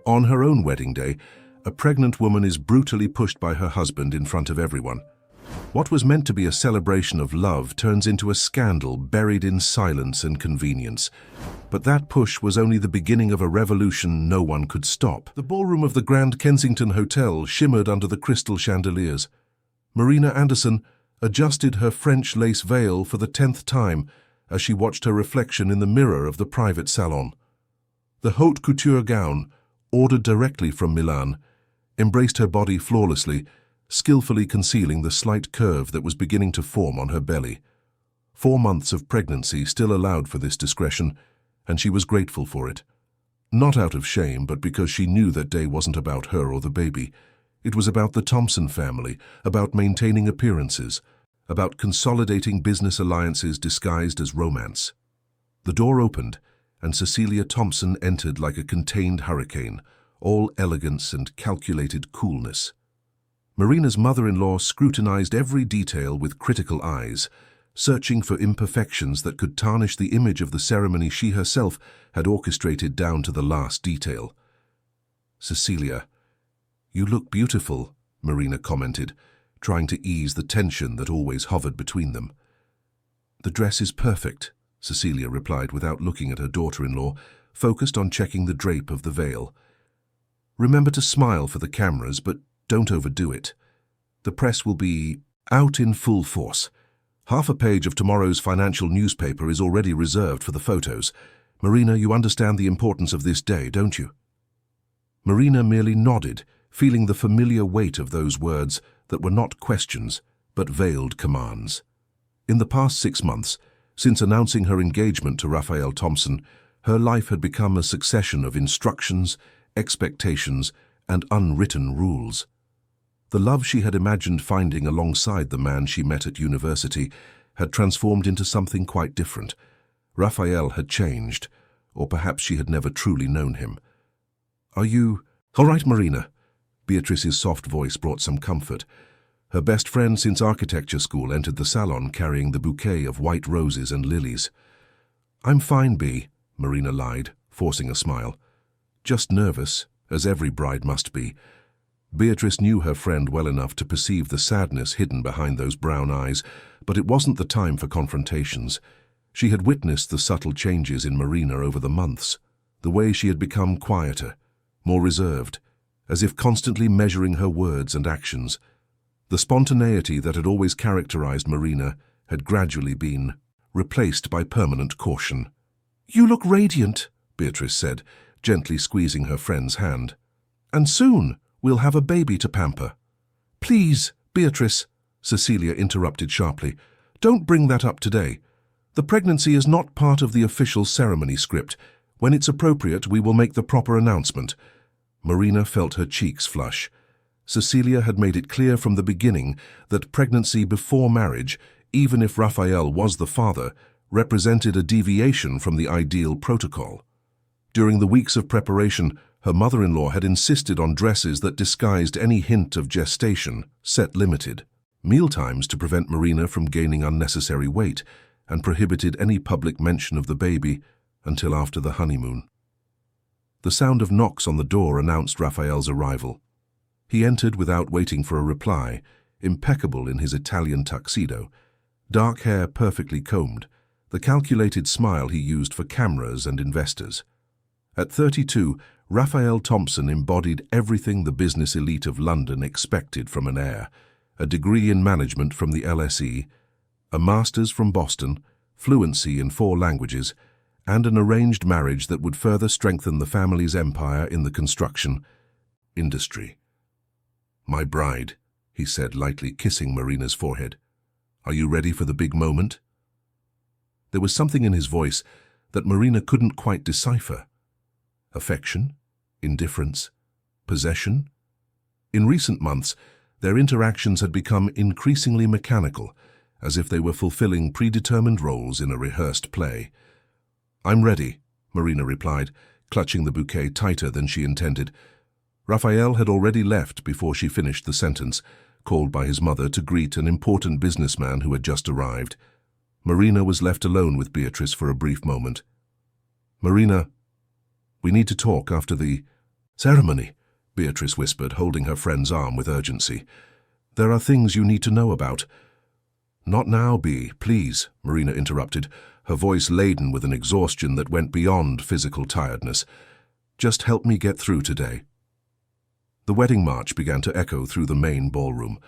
On her own wedding day, a pregnant woman is brutally pushed by her husband in front of everyone. What was meant to be a celebration of love turns into a scandal buried in silence and convenience. But that push was only the beginning of a revolution no one could stop. The ballroom of the Grand Kensington Hotel shimmered under the crystal chandeliers. Marina Anderson adjusted her French lace veil for the 10th time as she watched her reflection in the mirror of the private salon. The haute couture gown, ordered directly from Milan, embraced her body flawlessly, skillfully concealing the slight curve that was beginning to form on her belly. 4 months of pregnancy still allowed for this discretion, and she was grateful for it. Not out of shame, but because she knew that day wasn't about her or the baby. It was about the Thompson family, about maintaining appearances, about consolidating business alliances disguised as romance. The door opened, and Cecilia Thompson entered like a contained hurricane, all elegance and calculated coolness. Marina's mother-in-law scrutinized every detail with critical eyes, searching for imperfections that could tarnish the image of the ceremony she herself had orchestrated down to the last detail. "Cecilia, you look beautiful," Marina commented, trying to ease the tension that always hovered between them. "The dress is perfect," Cecilia replied without looking at her daughter-in-law, focused on checking the drape of the veil. "Remember to smile for the cameras, but don't overdo it. The press will be out in full force. Half a page of tomorrow's financial newspaper is already reserved for the photos. Marina, you understand the importance of this day, don't you?" Marina merely nodded, feeling the familiar weight of those words that were not questions, but veiled commands. In the past 6 months, since announcing her engagement to Raphael Thompson, her life had become a succession of instructions, expectations, and unwritten rules. The love she had imagined finding alongside the man she met at university had transformed into something quite different. Raphael had changed, or perhaps she had never truly known him. "Are you all right, Marina?" Beatrice's soft voice brought some comfort. Her best friend since architecture school entered the salon carrying the bouquet of white roses and lilies. "I'm fine, Bea," Marina lied, forcing a smile. "Just nervous, as every bride must be." Beatrice knew her friend well enough to perceive the sadness hidden behind those brown eyes, but it wasn't the time for confrontations. She had witnessed the subtle changes in Marina over the months, the way she had become quieter, more reserved, as if constantly measuring her words and actions. The spontaneity that had always characterized Marina had gradually been replaced by permanent caution. "You look radiant," Beatrice said, gently squeezing her friend's hand. "And soon we'll have a baby to pamper." "Please, Beatrice," Cecilia interrupted sharply, "don't bring that up today. The pregnancy is not part of the official ceremony script. When it's appropriate, we will make the proper announcement." Marina felt her cheeks flush. Cecilia had made it clear from the beginning that pregnancy before marriage, even if Raphael was the father, represented a deviation from the ideal protocol. During the weeks of preparation, her mother-in-law had insisted on dresses that disguised any hint of gestation, set limited, mealtimes to prevent Marina from gaining unnecessary weight, and prohibited any public mention of the baby until after the honeymoon. The sound of knocks on the door announced Raphael's arrival. He entered without waiting for a reply, impeccable in his Italian tuxedo, dark hair perfectly combed, the calculated smile he used for cameras and investors. At 32, Raphael Thompson embodied everything the business elite of London expected from an heir: a degree in management from the LSE, a master's from Boston, fluency in 4 languages, and an arranged marriage that would further strengthen the family's empire in the construction industry. "My bride," he said, lightly kissing Marina's forehead. "Are you ready for the big moment?" There was something in his voice that Marina couldn't quite decipher. Affection? Indifference? Possession? In recent months, their interactions had become increasingly mechanical, as if they were fulfilling predetermined roles in a rehearsed play. "I'm ready," Marina replied, clutching the bouquet tighter than she intended. Raphael had already left before she finished the sentence, called by his mother to greet an important businessman who had just arrived. Marina was left alone with Beatrice for a brief moment. "Marina, we need to talk after the..." Ceremony, Beatrice whispered, holding her friend's arm with urgency. There are things you need to know about. Not now, Bea, please, Marina interrupted, her voice laden with an exhaustion that went beyond physical tiredness. Just help me get through today. The wedding march began to echo through the main ballroom.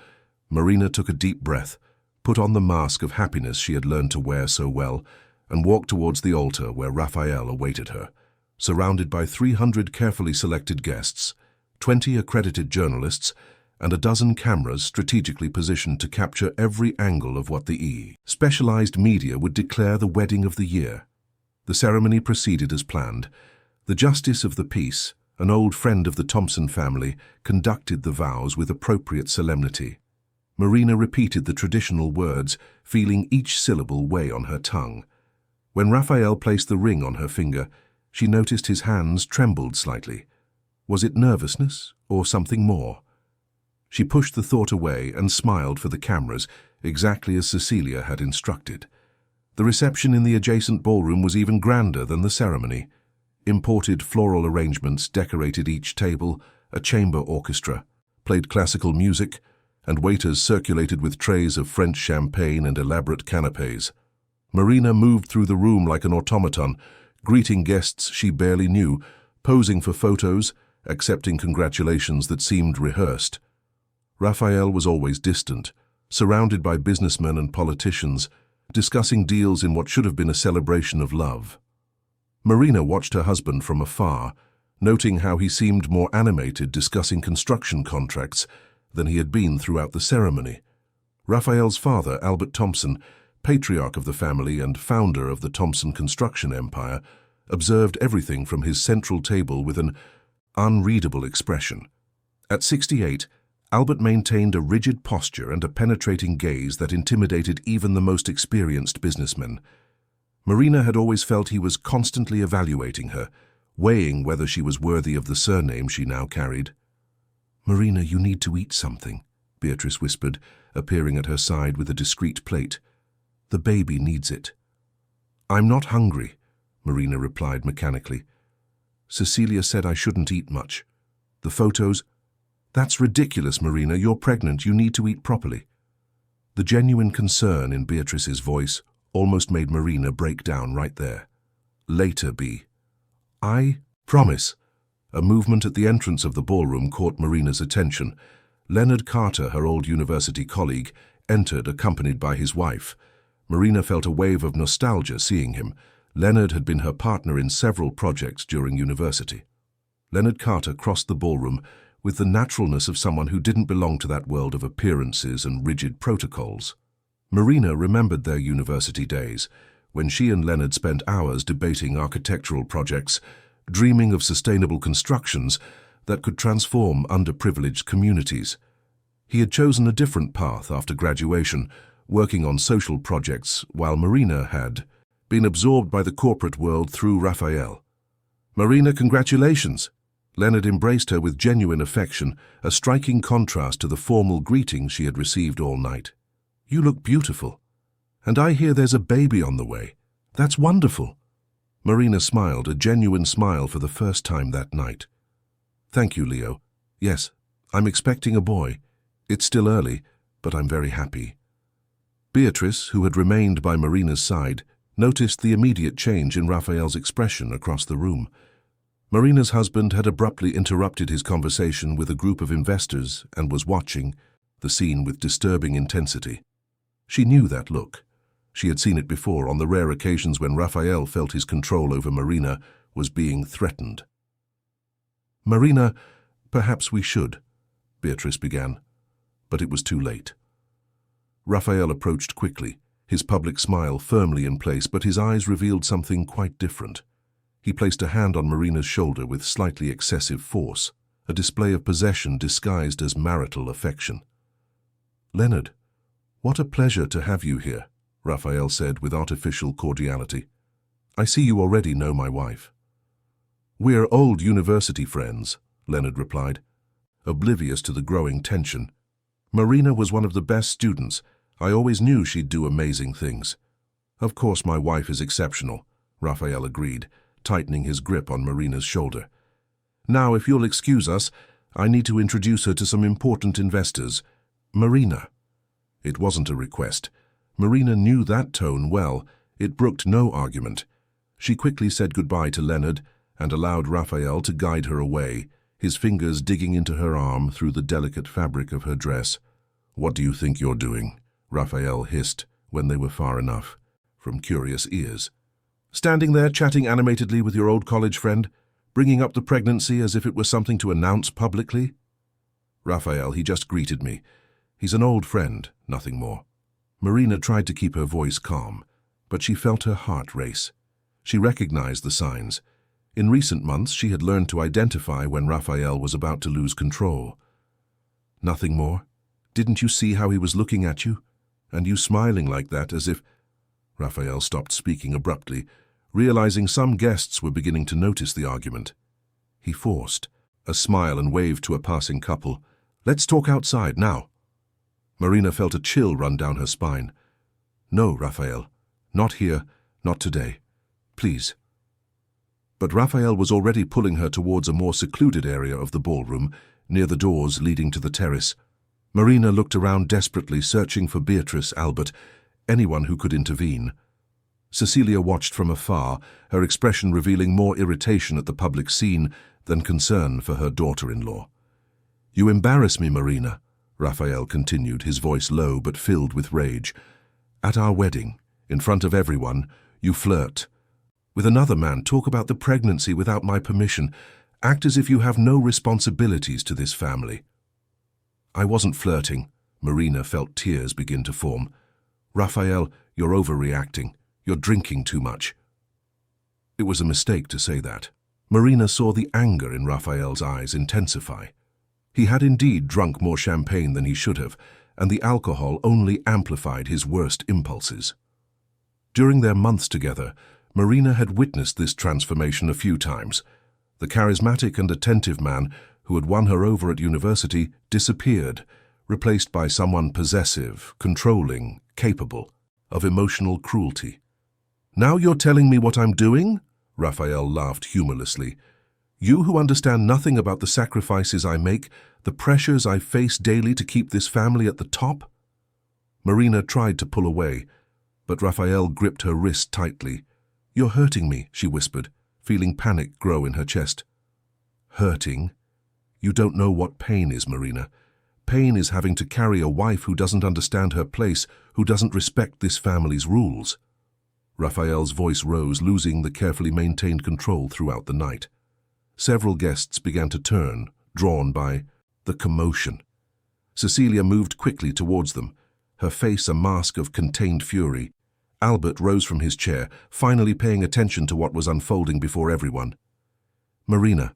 Marina took a deep breath, put on the mask of happiness she had learned to wear so well, and walked towards the altar where Raphael awaited her, surrounded by 300 carefully selected guests, 20 accredited journalists, and a dozen cameras strategically positioned to capture every angle of what the specialized media would declare the wedding of the year. The ceremony proceeded as planned. The Justice of the Peace, an old friend of the Thompson family, conducted the vows with appropriate solemnity. Marina repeated the traditional words, feeling each syllable weigh on her tongue. When Raphael placed the ring on her finger, she noticed his hands trembled slightly. Was it nervousness or something more? She pushed the thought away and smiled for the cameras, exactly as Cecilia had instructed. The reception in the adjacent ballroom was even grander than the ceremony. Imported floral arrangements decorated each table, a chamber orchestra played classical music, and waiters circulated with trays of French champagne and elaborate canapés. Marina moved through the room like an automaton, greeting guests she barely knew, posing for photos, accepting congratulations that seemed rehearsed. Raphael was always distant, surrounded by businessmen and politicians, discussing deals in what should have been a celebration of love. Marina watched her husband from afar, noting how he seemed more animated discussing construction contracts than he had been throughout the ceremony. Raphael's father, Albert Thompson, patriarch of the family and founder of the Thompson construction empire, observed everything from his central table with an unreadable expression. At 68, Albert maintained a rigid posture and a penetrating gaze that intimidated even the most experienced businessmen. Marina had always felt he was constantly evaluating her, weighing whether she was worthy of the surname she now carried. "Marina, you need to eat something," Beatrice whispered, appearing at her side with a discreet plate. "The baby needs it." "I'm not hungry," Marina replied mechanically. "Cecilia said I shouldn't eat much. The photos—" "That's ridiculous, Marina. You're pregnant. You need to eat properly." The genuine concern in Beatrice's voice almost made Marina break down right there. "Later, Bea." "I promise." A movement at the entrance of the ballroom caught Marina's attention. Leonard Carter, her old university colleague, entered accompanied by his wife. Marina felt a wave of nostalgia seeing him. Leonard had been her partner in several projects during university. Leonard Carter crossed the ballroom with the naturalness of someone who didn't belong to that world of appearances and rigid protocols. Marina remembered their university days, when she and Leonard spent hours debating architectural projects, dreaming of sustainable constructions that could transform underprivileged communities. He had chosen a different path after graduation, working on social projects, while Marina had been absorbed by the corporate world through Raphael. "Marina, congratulations!" Leonard embraced her with genuine affection, a striking contrast to the formal greetings she had received all night. "You look beautiful. And I hear there's a baby on the way. That's wonderful." Marina smiled, a genuine smile for the first time that night. "Thank you, Leo. Yes, I'm expecting a boy. It's still early, but I'm very happy." Beatrice, who had remained by Marina's side, noticed the immediate change in Raphael's expression across the room. Marina's husband had abruptly interrupted his conversation with a group of investors and was watching the scene with disturbing intensity. She knew that look. She had seen it before on the rare occasions when Raphael felt his control over Marina was being threatened. "Marina, perhaps we should," Beatrice began, but it was too late. Raphael approached quickly, his public smile firmly in place, but his eyes revealed something quite different. He placed a hand on Marina's shoulder with slightly excessive force, a display of possession disguised as marital affection. "Leonard, what a pleasure to have you here," Raphael said with artificial cordiality. "I see you already know my wife." "We're old university friends," Leonard replied, oblivious to the growing tension. "Marina was one of the best students. I always knew she'd do amazing things." "Of course my wife is exceptional," Raphael agreed, tightening his grip on Marina's shoulder. Now, if you'll excuse us, I need to introduce her to some important investors. Marina." It wasn't a request. Marina knew that tone well. It brooked no argument. She quickly said goodbye to Leonard and allowed Raphael to guide her away, his fingers digging into her arm through the delicate fabric of her dress. "What do you think you're doing?" Raphael hissed when they were far enough, from curious ears. "Standing there chatting animatedly with your old college friend, bringing up the pregnancy as if it were something to announce publicly?" "Raphael, he just greeted me. He's an old friend, nothing more." Marina tried to keep her voice calm, but she felt her heart race. She recognized the signs. In recent months, she had learned to identify when Raphael was about to lose control. "Nothing more? Didn't you see how he was looking at you? And you smiling like that as if—" Raphael stopped speaking abruptly, realizing some guests were beginning to notice the argument. He forced a smile and waved to a passing couple. "Let's talk outside now." Marina felt a chill run down her spine. "No, Raphael. Not here, not today. Please." But Raphael was already pulling her towards a more secluded area of the ballroom, near the doors leading to the terrace. Marina looked around desperately, searching for Beatrice, Albert, anyone who could intervene. Cecilia watched from afar, her expression revealing more irritation at the public scene than concern for her daughter-in-law. "You embarrass me, Marina," Raphael continued, his voice low but filled with rage. "At our wedding, in front of everyone, you flirt. With another man, talk about the pregnancy without my permission, act as if you have no responsibilities to this family." "I wasn't flirting." Marina felt tears begin to form. "Raphael, you're overreacting. You're drinking too much." It was a mistake to say that. Marina saw the anger in Raphael's eyes intensify. He had indeed drunk more champagne than he should have, and the alcohol only amplified his worst impulses. During their months together, Marina had witnessed this transformation a few times. The charismatic and attentive man who had won her over at university disappeared, replaced by someone possessive, controlling, capable of emotional cruelty. "Now you're telling me what I'm doing?" Raphael laughed humorlessly. "You who understand nothing about the sacrifices I make, the pressures I face daily to keep this family at the top?" Marina tried to pull away, but Raphael gripped her wrist tightly. "You're hurting me," she whispered, feeling panic grow in her chest. "Hurting? You don't know what pain is, Marina. Pain is having to carry a wife who doesn't understand her place, who doesn't respect this family's rules." Raphael's voice rose, losing the carefully maintained control throughout the night. Several guests began to turn, drawn by the commotion. Cecilia moved quickly towards them, her face a mask of contained fury. Albert rose from his chair, finally paying attention to what was unfolding before everyone. "Marina,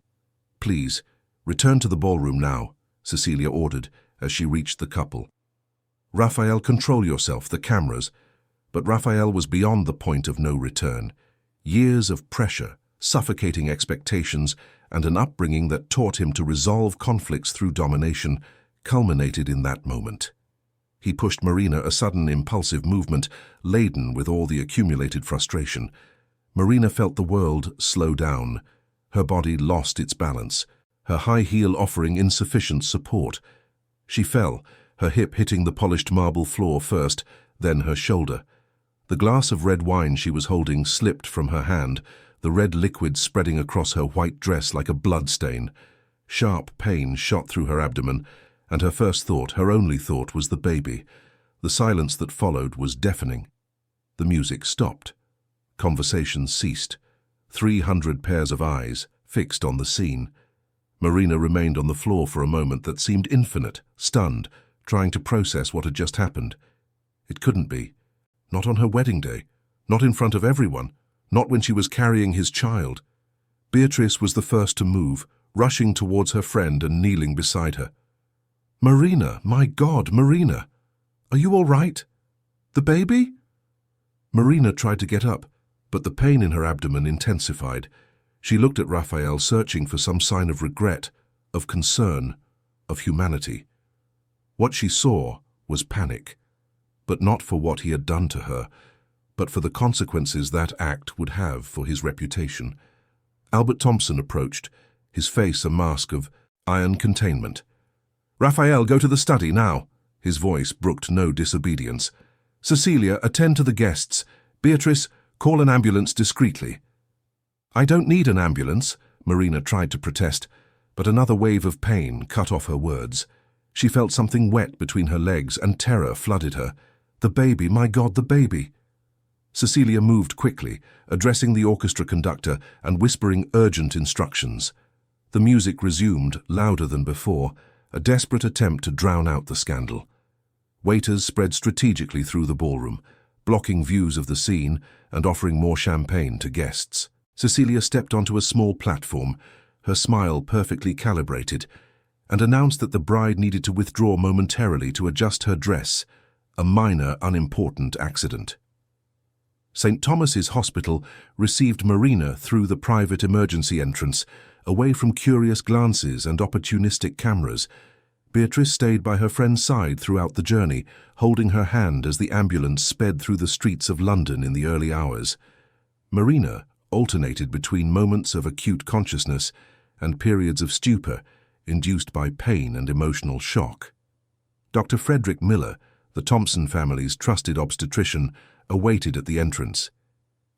please, return to the ballroom now," Cecilia ordered as she reached the couple. "Raphael, control yourself, the cameras." But Raphael was beyond the point of no return. Years of pressure, suffocating expectations, and an upbringing that taught him to resolve conflicts through domination culminated in that moment. He pushed Marina, a sudden impulsive movement, laden with all the accumulated frustration. Marina felt the world slow down. Her body lost its balance, her high heel offering insufficient support. She fell, her hip hitting the polished marble floor first, then her shoulder. The glass of red wine she was holding slipped from her hand, the red liquid spreading across her white dress like a bloodstain. Sharp pain shot through her abdomen, and her first thought, her only thought, was the baby. The silence that followed was deafening. The music stopped. Conversation ceased. 300 pairs of eyes fixed on the scene. Marina remained on the floor for a moment that seemed infinite, stunned, trying to process what had just happened. It couldn't be. Not on her wedding day. Not in front of everyone. Not when she was carrying his child. Beatrice was the first to move, rushing towards her friend and kneeling beside her. "Marina, my God, Marina! Are you all right? The baby?" Marina tried to get up, but the pain in her abdomen intensified. She looked at Raphael, searching for some sign of regret, of concern, of humanity. What she saw was panic, but not for what he had done to her, but for the consequences that act would have for his reputation. Albert Thompson approached, his face a mask of iron containment. "Raphael, go to the study now." His voice brooked no disobedience. "Cecilia, attend to the guests. Beatrice, call an ambulance discreetly." "I don't need an ambulance," Marina tried to protest, but another wave of pain cut off her words. She felt something wet between her legs and terror flooded her. "The baby, my God, the baby!" Cecilia moved quickly, addressing the orchestra conductor and whispering urgent instructions. The music resumed, louder than before, a desperate attempt to drown out the scandal. Waiters spread strategically through the ballroom, blocking views of the scene and offering more champagne to guests. Cecilia stepped onto a small platform, her smile perfectly calibrated, and announced that the bride needed to withdraw momentarily to adjust her dress, a minor, unimportant accident. St. Thomas's Hospital received Marina through the private emergency entrance, away from curious glances and opportunistic cameras. Beatrice stayed by her friend's side throughout the journey, holding her hand as the ambulance sped through the streets of London in the early hours. Marina alternated between moments of acute consciousness and periods of stupor induced by pain and emotional shock. Dr. Frederick Miller, the Thompson family's trusted obstetrician, awaited at the entrance.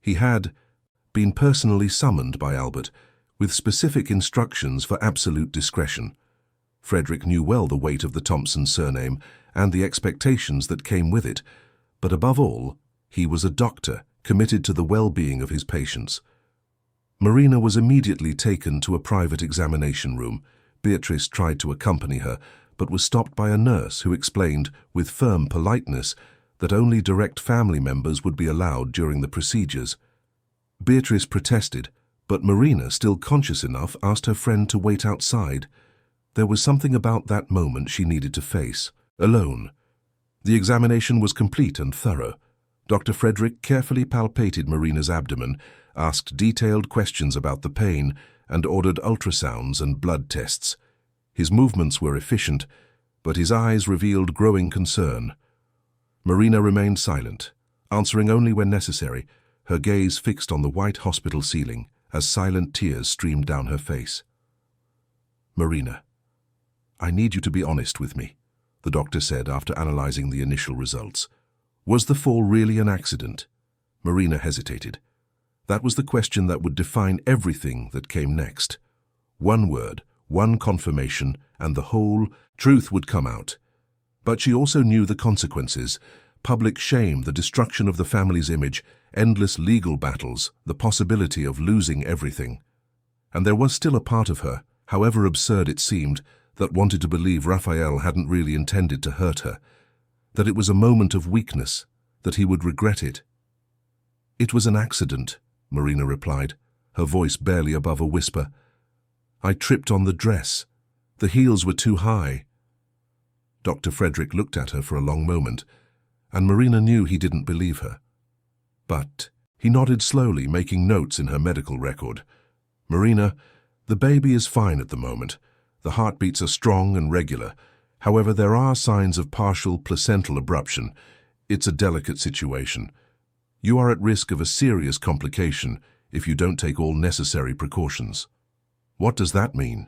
He had been personally summoned by Albert, with specific instructions for absolute discretion. Frederick knew well the weight of the Thompson surname and the expectations that came with it, but above all, he was a doctor committed to the well-being of his patients. Marina was immediately taken to a private examination room. Beatrice tried to accompany her, but was stopped by a nurse who explained, with firm politeness, that only direct family members would be allowed during the procedures. Beatrice protested, but Marina, still conscious enough, asked her friend to wait outside. There was something about that moment she needed to face, alone. The examination was complete and thorough. Dr. Frederick carefully palpated Marina's abdomen, asked detailed questions about the pain, and ordered ultrasounds and blood tests. His movements were efficient, but his eyes revealed growing concern. Marina remained silent, answering only when necessary, her gaze fixed on the white hospital ceiling as silent tears streamed down her face. "Marina, I need you to be honest with me," the doctor said after analyzing the initial results. "Was the fall really an accident?" Marina hesitated. That was the question that would define everything that came next. One word, one confirmation, and the whole truth would come out. But she also knew the consequences: public shame, the destruction of the family's image, endless legal battles, the possibility of losing everything. And there was still a part of her, however absurd it seemed, that wanted to believe Raphael hadn't really intended to hurt her, that it was a moment of weakness, that he would regret it. "It was an accident," Marina replied, her voice barely above a whisper. "I tripped on the dress. The heels were too high." Dr. Frederick looked at her for a long moment, and Marina knew he didn't believe her. But he nodded slowly, making notes in her medical record. "Marina, the baby is fine at the moment. The heartbeats are strong and regular. However, there are signs of partial placental abruption. It's a delicate situation. You are at risk of a serious complication if you don't take all necessary precautions." "What does that mean?"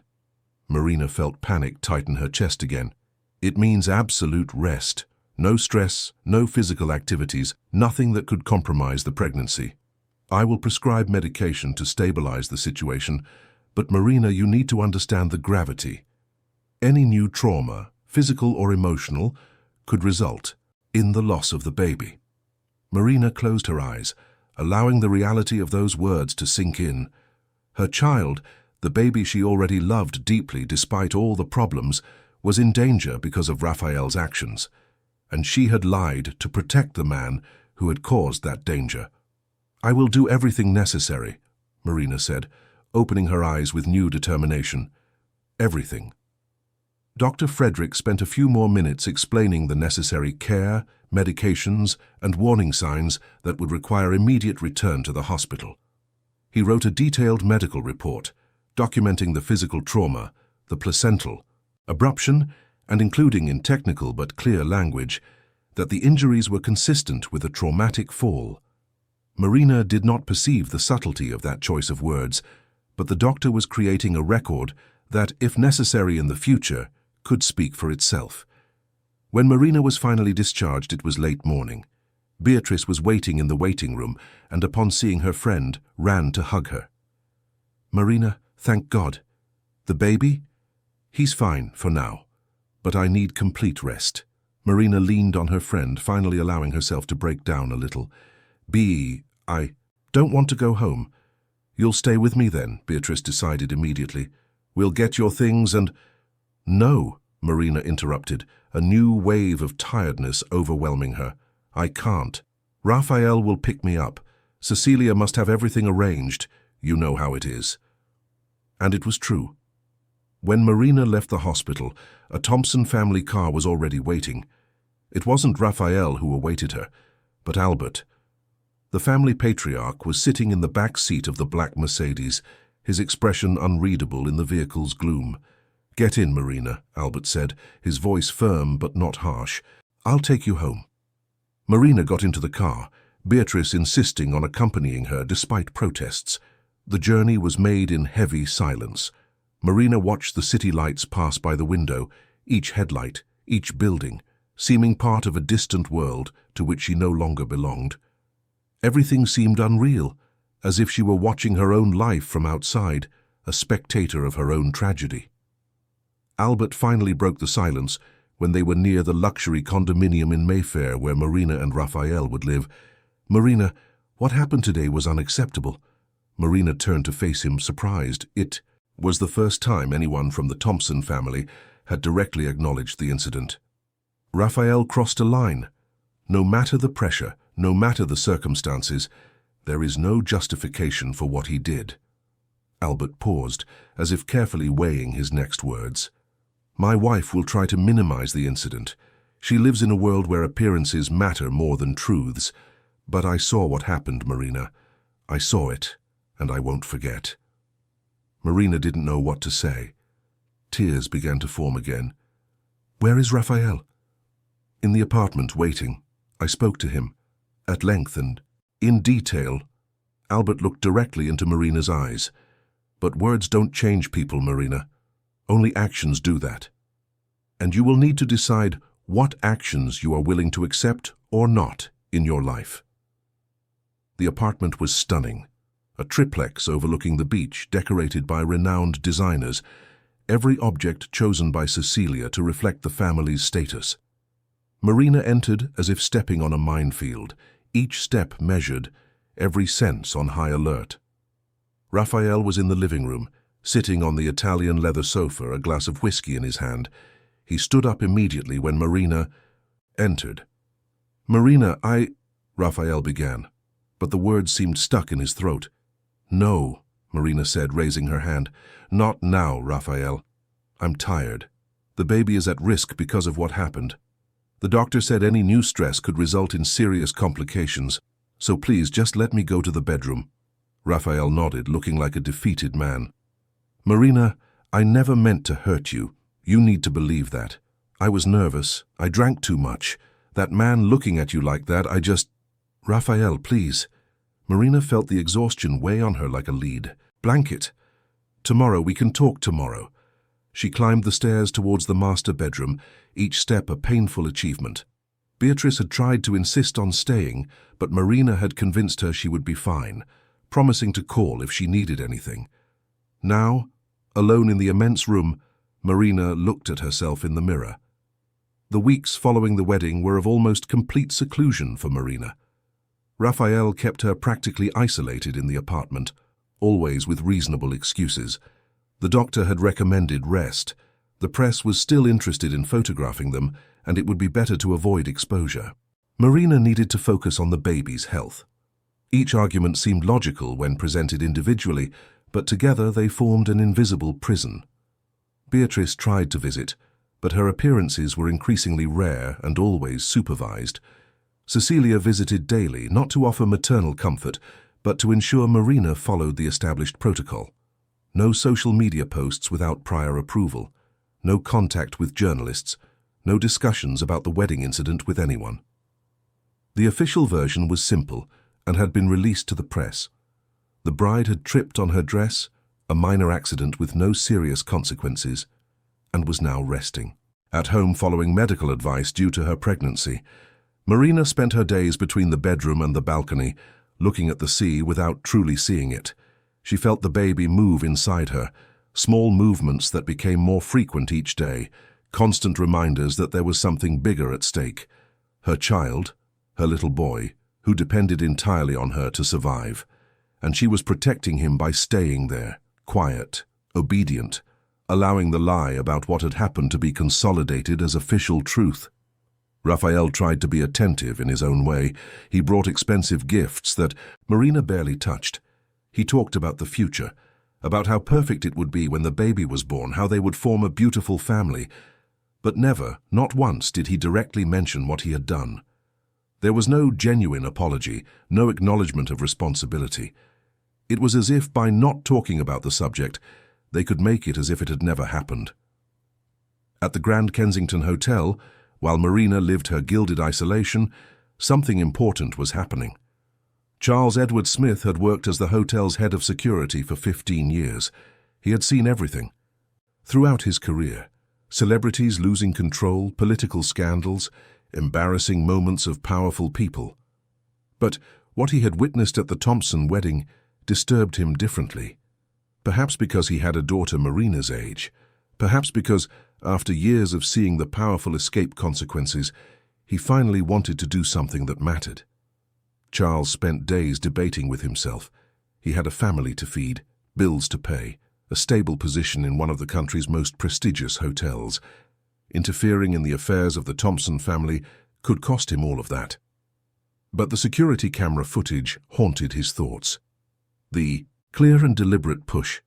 Marina felt panic tighten her chest again. "It means absolute rest. No stress, no physical activities, nothing that could compromise the pregnancy. I will prescribe medication to stabilize the situation, but Marina, you need to understand the gravity. Any new trauma, physical or emotional, could result in the loss of the baby." Marina closed her eyes, allowing the reality of those words to sink in. Her child, the baby she already loved deeply despite all the problems, was in danger because of Raphael's actions, and she had lied to protect the man who had caused that danger. "I will do everything necessary," Marina said, opening her eyes with new determination. "Everything." Dr. Frederick spent a few more minutes explaining the necessary care, medications, and warning signs that would require immediate return to the hospital. He wrote a detailed medical report, documenting the physical trauma, the placental abruption, and including in technical but clear language that the injuries were consistent with a traumatic fall. Marina did not perceive the subtlety of that choice of words, but the doctor was creating a record that, if necessary in the future, could speak for itself. When Marina was finally discharged, it was late morning. Beatrice was waiting in the waiting room, and upon seeing her friend, ran to hug her. "Marina, thank God. The baby? He's fine for now, but I need complete rest." Marina leaned on her friend, finally allowing herself to break down a little. I don't want to go home." "You'll stay with me then," Beatrice decided immediately. "We'll get your things and—" "No," Marina interrupted, a new wave of tiredness overwhelming her. "I can't. Raphael will pick me up. Cecilia must have everything arranged. You know how it is." And it was true. When Marina left the hospital, a Thompson family car was already waiting. It wasn't Raphael who awaited her, but Albert. The family patriarch was sitting in the back seat of the black Mercedes, his expression unreadable in the vehicle's gloom. "Get in, Marina," Albert said, his voice firm but not harsh. "I'll take you home." Marina got into the car, Beatrice insisting on accompanying her despite protests. The journey was made in heavy silence. Marina watched the city lights pass by the window, each headlight, each building, seeming part of a distant world to which she no longer belonged. Everything seemed unreal, as if she were watching her own life from outside, a spectator of her own tragedy. Albert finally broke the silence when they were near the luxury condominium in Mayfair where Marina and Raphael would live. "Marina, what happened today was unacceptable." Marina turned to face him, surprised. It was the first time anyone from the Thompson family had directly acknowledged the incident. Raphael crossed a line. No matter the pressure, no matter the circumstances, there is no justification for what he did. Albert paused, as if carefully weighing his next words. "My wife will try to minimize the incident. She lives in a world where appearances matter more than truths. But I saw what happened, Marina. I saw it, and I won't forget." Marina didn't know what to say. Tears began to form again. "Where is Raphael?" "In the apartment, waiting. I spoke to him, at length and in detail." Albert looked directly into Marina's eyes. "But words don't change people, Marina. Only actions do that. And you will need to decide what actions you are willing to accept or not in your life." The apartment was stunning. A triplex overlooking the beach, decorated by renowned designers, every object chosen by Cecilia to reflect the family's status. Marina entered as if stepping on a minefield, each step measured, every sense on high alert. Raphael was in the living room, sitting on the Italian leather sofa, a glass of whiskey in his hand. He stood up immediately when Marina entered. "Marina, Raphael began, but the words seemed stuck in his throat. "No," Marina said, raising her hand. "Not now, Raphael. I'm tired. The baby is at risk because of what happened. The doctor said any new stress could result in serious complications, so please just let me go to the bedroom." Raphael nodded, looking like a defeated man. "Marina, I never meant to hurt you. You need to believe that. I was nervous. I drank too much. That man looking at you like that, I just—" "Raphael, please." Marina felt the exhaustion weigh on her like a lead. "Blanket. Tomorrow, we can talk tomorrow." She climbed the stairs towards the master bedroom, each step a painful achievement. Beatrice had tried to insist on staying, but Marina had convinced her she would be fine, promising to call if she needed anything. Now, alone in the immense room, Marina looked at herself in the mirror. The weeks following the wedding were of almost complete seclusion for Marina. Raphael kept her practically isolated in the apartment, always with reasonable excuses. The doctor had recommended rest. The press was still interested in photographing them, and it would be better to avoid exposure. Marina needed to focus on the baby's health. Each argument seemed logical when presented individually, but together they formed an invisible prison. Beatrice tried to visit, but her appearances were increasingly rare and always supervised. Cecilia visited daily, not to offer maternal comfort, but to ensure Marina followed the established protocol. No social media posts without prior approval, no contact with journalists, no discussions about the wedding incident with anyone. The official version was simple and had been released to the press. The bride had tripped on her dress, a minor accident with no serious consequences, and was now resting. At home following medical advice due to her pregnancy, Marina spent her days between the bedroom and the balcony, looking at the sea without truly seeing it. She felt the baby move inside her, small movements that became more frequent each day, constant reminders that there was something bigger at stake. Her child, her little boy, who depended entirely on her to survive, and she was protecting him by staying there, quiet, obedient, allowing the lie about what had happened to be consolidated as official truth. Raphael tried to be attentive in his own way. He brought expensive gifts that Marina barely touched. He talked about the future, about how perfect it would be when the baby was born, how they would form a beautiful family. But never, not once, did he directly mention what he had done. There was no genuine apology, no acknowledgement of responsibility. It was as if by not talking about the subject, they could make it as if it had never happened. At the Grand Kensington Hotel, while Marina lived her gilded isolation, something important was happening. Charles Edward Smith had worked as the hotel's head of security for 15 years. He had seen everything. Throughout his career, celebrities losing control, political scandals, embarrassing moments of powerful people. But what he had witnessed at the Thompson wedding disturbed him differently. Perhaps because he had a daughter Marina's age. Perhaps because, after years of seeing the powerful escape consequences, he finally wanted to do something that mattered. Charles spent days debating with himself. He had a family to feed, bills to pay, a stable position in one of the country's most prestigious hotels. Interfering in the affairs of the Thompson family could cost him all of that. But the security camera footage haunted his thoughts. The clear and deliberate push,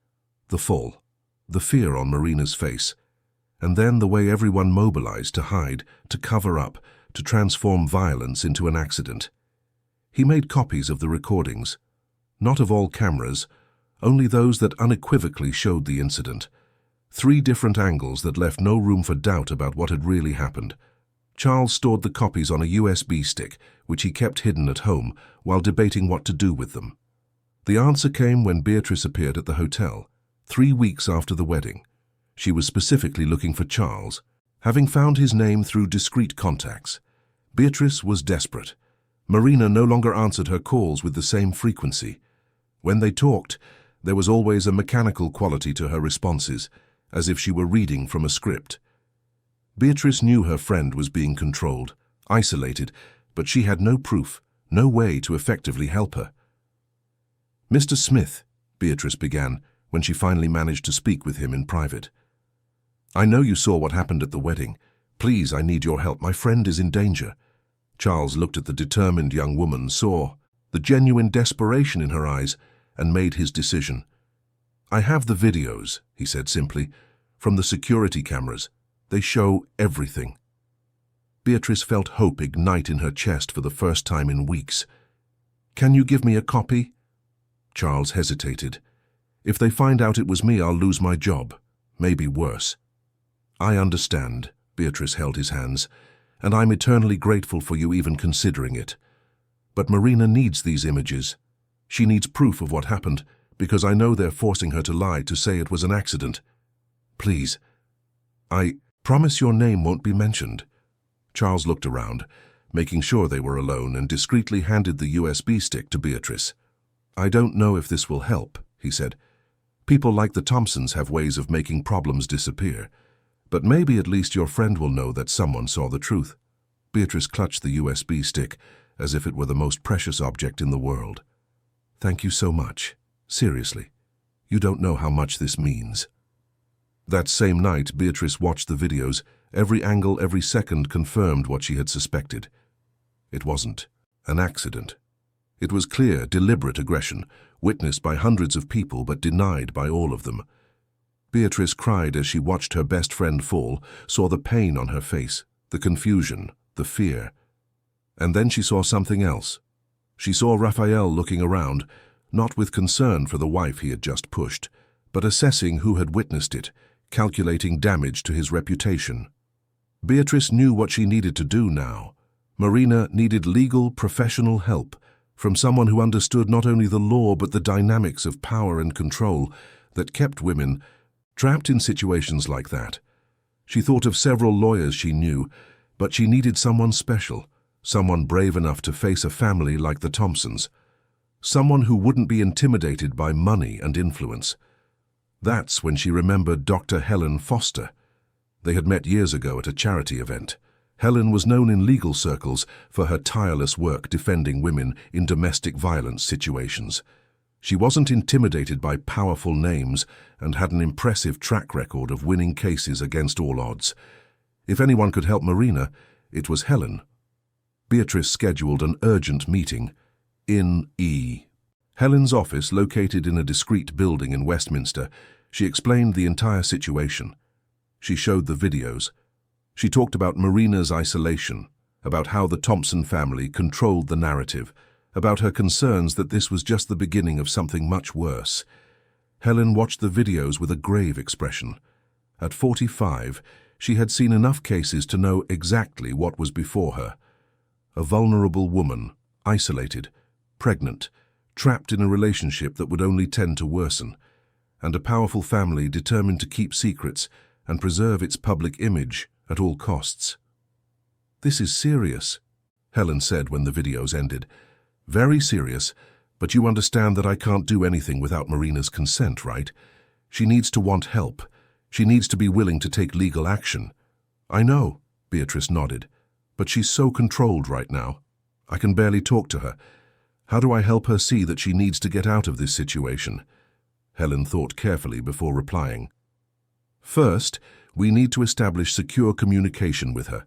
the fall, the fear on Marina's face, and then the way everyone mobilized to hide, to cover up, to transform violence into an accident. He made copies of the recordings, not of all cameras, only those that unequivocally showed the incident. 3 different angles that left no room for doubt about what had really happened. Charles stored the copies on a USB stick, which he kept hidden at home, while debating what to do with them. The answer came when Beatrice appeared at the hotel, 3 weeks after the wedding. She was specifically looking for Charles, having found his name through discreet contacts. Beatrice was desperate. Marina no longer answered her calls with the same frequency. When they talked, there was always a mechanical quality to her responses, as if she were reading from a script. Beatrice knew her friend was being controlled, isolated, but she had no proof, no way to effectively help her. "Mr. Smith," Beatrice began, when she finally managed to speak with him in private. "I know you saw what happened at the wedding. Please, I need your help. My friend is in danger." Charles looked at the determined young woman, saw the genuine desperation in her eyes, and made his decision. "I have the videos," he said simply, "from the security cameras. They show everything." Beatrice felt hope ignite in her chest for the first time in weeks. "Can you give me a copy?" Charles hesitated. "If they find out it was me, I'll lose my job. Maybe worse." "I understand," Beatrice held his hands, "and I'm eternally grateful for you even considering it. But Marina needs these images. She needs proof of what happened, because I know they're forcing her to lie, to say it was an accident. Please, I promise your name won't be mentioned." Charles looked around, making sure they were alone, and discreetly handed the USB stick to Beatrice. "I don't know if this will help," he said. "People like the Thompsons have ways of making problems disappear. But maybe at least your friend will know that someone saw the truth." Beatrice clutched the USB stick as if it were the most precious object in the world. "Thank you so much. Seriously. You don't know how much this means." That same night, Beatrice watched the videos. Every angle, every second confirmed what she had suspected. It wasn't an accident. It was clear, deliberate aggression, witnessed by hundreds of people but denied by all of them. Beatrice cried as she watched her best friend fall, saw the pain on her face, the confusion, the fear. And then she saw something else. She saw Raphael looking around, not with concern for the wife he had just pushed, but assessing who had witnessed it, calculating damage to his reputation. Beatrice knew what she needed to do now. Marina needed legal, professional help from someone who understood not only the law but the dynamics of power and control, that kept women trapped in situations like that. She thought of several lawyers she knew, but she needed someone special, someone brave enough to face a family like the Thompsons, someone who wouldn't be intimidated by money and influence. That's when she remembered Dr. Helen Foster. They had met years ago at a charity event. Helen was known in legal circles for her tireless work defending women in domestic violence situations. She wasn't intimidated by powerful names and had an impressive track record of winning cases against all odds. If anyone could help Marina, it was Helen. Beatrice scheduled an urgent meeting in E. Helen's office, located in a discreet building in Westminster. She explained the entire situation. She showed the videos. She talked about Marina's isolation, about how the Thompson family controlled the narrative, about her concerns that this was just the beginning of something much worse. Helen watched the videos with a grave expression. At 45, she had seen enough cases to know exactly what was before her. A vulnerable woman, isolated, pregnant, trapped in a relationship that would only tend to worsen, and a powerful family determined to keep secrets and preserve its public image at all costs. "This is serious," Helen said when the videos ended. "Very serious, but you understand that I can't do anything without Marina's consent, right? She needs to want help. She needs to be willing to take legal action." "I know," Beatrice nodded, "but she's so controlled right now. I can barely talk to her. How do I help her see that she needs to get out of this situation?" Helen thought carefully before replying. "First, we need to establish secure communication with her."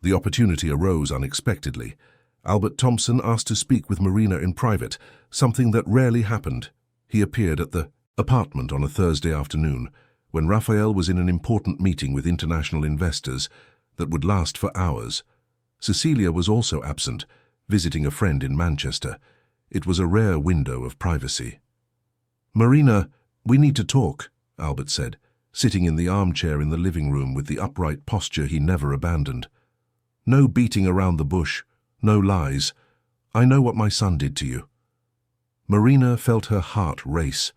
The opportunity arose unexpectedly. Albert Thompson asked to speak with Marina in private, something that rarely happened. He appeared at the apartment on a Thursday afternoon, when Raphael was in an important meeting with international investors that would last for hours. Cecilia was also absent, visiting a friend in Manchester. It was a rare window of privacy. "Marina, we need to talk," Albert said, sitting in the armchair in the living room with the upright posture he never abandoned. "No beating around the bush, no lies. I know what my son did to you." Marina felt her heart race.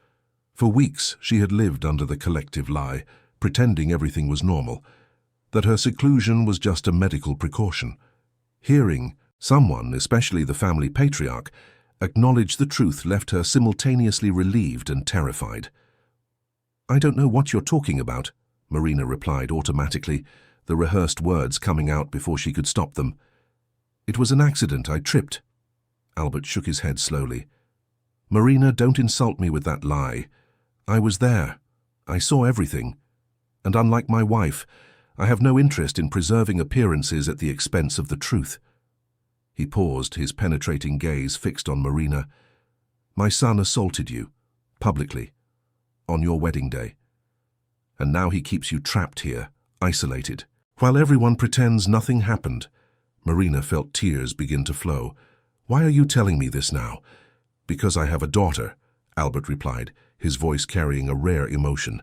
For weeks she had lived under the collective lie, pretending everything was normal, that her seclusion was just a medical precaution. Hearing someone, especially the family patriarch, acknowledge the truth left her simultaneously relieved and terrified. "I don't know what you're talking about," Marina replied automatically, the rehearsed words coming out before she could stop them. "It was an accident. I tripped." Albert shook his head slowly. "Marina, don't insult me with that lie. I was there. I saw everything. And unlike my wife, I have no interest in preserving appearances at the expense of the truth." He paused, his penetrating gaze fixed on Marina. "My son assaulted you, publicly, on your wedding day. And now he keeps you trapped here, isolated, while everyone pretends nothing happened." Marina felt tears begin to flow. "Why are you telling me this now?" "Because I have a daughter," Albert replied, his voice carrying a rare emotion.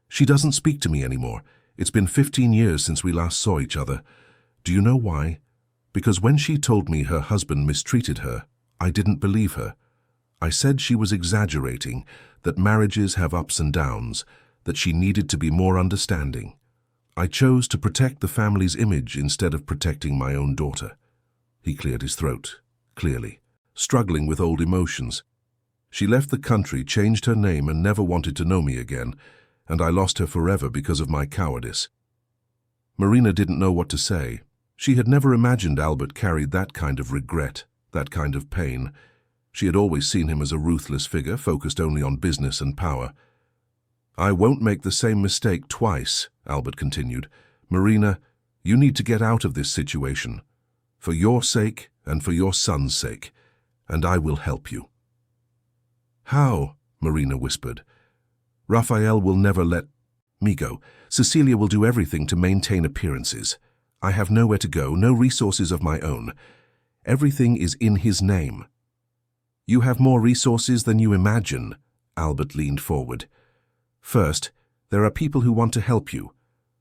"She doesn't speak to me anymore. It's been 15 years since we last saw each other. Do you know why? Because when she told me her husband mistreated her, I didn't believe her. I said she was exaggerating, that marriages have ups and downs, that she needed to be more understanding. I chose to protect the family's image instead of protecting my own daughter." He cleared his throat, clearly, struggling with old emotions. "She left the country, changed her name, and never wanted to know me again, and I lost her forever because of my cowardice." Marina didn't know what to say. She had never imagined Albert carried that kind of regret, that kind of pain. She had always seen him as a ruthless figure, focused only on business and power. "I won't make the same mistake twice," Albert continued. "Marina, you need to get out of this situation, for your sake and for your son's sake, and I will help you." "How?" Marina whispered. "Raphael will never let me go. Cecilia will do everything to maintain appearances. I have nowhere to go, no resources of my own. Everything is in his name." "You have more resources than you imagine," Albert leaned forward. "First, there are people who want to help you.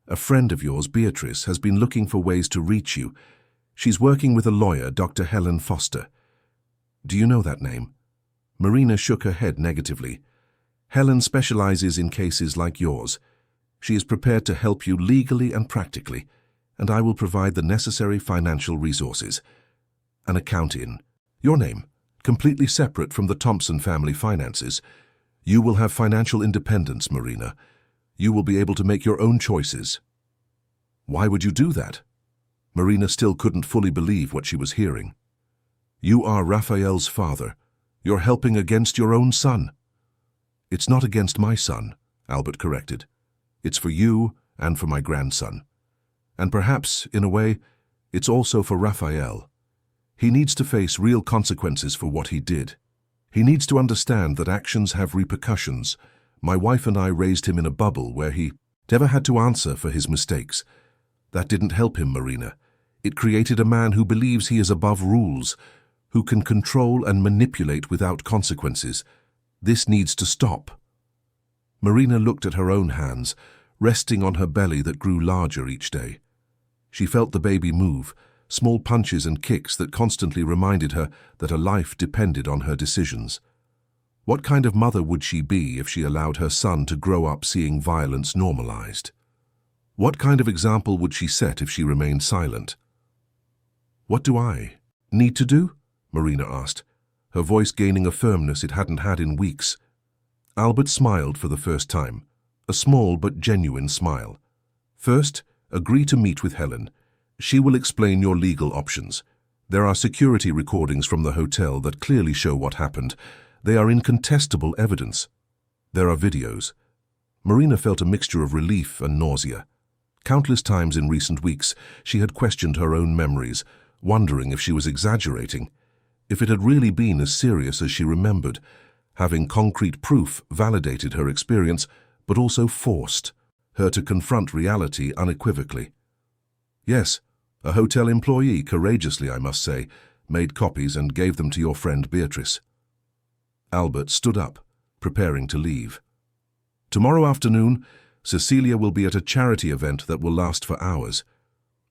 A friend of yours, Beatrice, has been looking for ways to reach you. She's working with a lawyer, Dr. Helen Foster. Do you know that name?" Marina shook her head negatively. Helen specializes in cases like yours. She is prepared to help you legally and practically, and I will provide the necessary financial resources. An account in your name, completely separate from the Thompson family finances. You will have financial independence, Marina. You will be able to make your own choices. Why would you do that? Marina still couldn't fully believe what she was hearing. You are Raphael's father. You're helping against your own son. It's not against my son, Albert corrected. It's for you and for my grandson. And perhaps, in a way, it's also for Raphael. He needs to face real consequences for what he did. He needs to understand that actions have repercussions. My wife and I raised him in a bubble where he never had to answer for his mistakes. That didn't help him, Marina. It created a man who believes he is above rules, who can control and manipulate without consequences. This needs to stop. Marina looked at her own hands, resting on her belly that grew larger each day. She felt the baby move, small punches and kicks that constantly reminded her that her life depended on her decisions. What kind of mother would she be if she allowed her son to grow up seeing violence normalized? What kind of example would she set if she remained silent? What do I need to do? Marina asked, her voice gaining a firmness it hadn't had in weeks. Albert smiled for the first time, a small but genuine smile. First, agree to meet with Helen. She will explain your legal options. There are security recordings from the hotel that clearly show what happened. They are incontestable evidence. There are videos. Marina felt a mixture of relief and nausea. Countless times in recent weeks, she had questioned her own memories, wondering if she was exaggerating, if it had really been as serious as she remembered. Having concrete proof validated her experience, but also forced her to confront reality unequivocally. Yes, a hotel employee, courageously I must say, made copies and gave them to your friend Beatrice. Albert stood up, preparing to leave. Tomorrow afternoon, Cecilia will be at a charity event that will last for hours.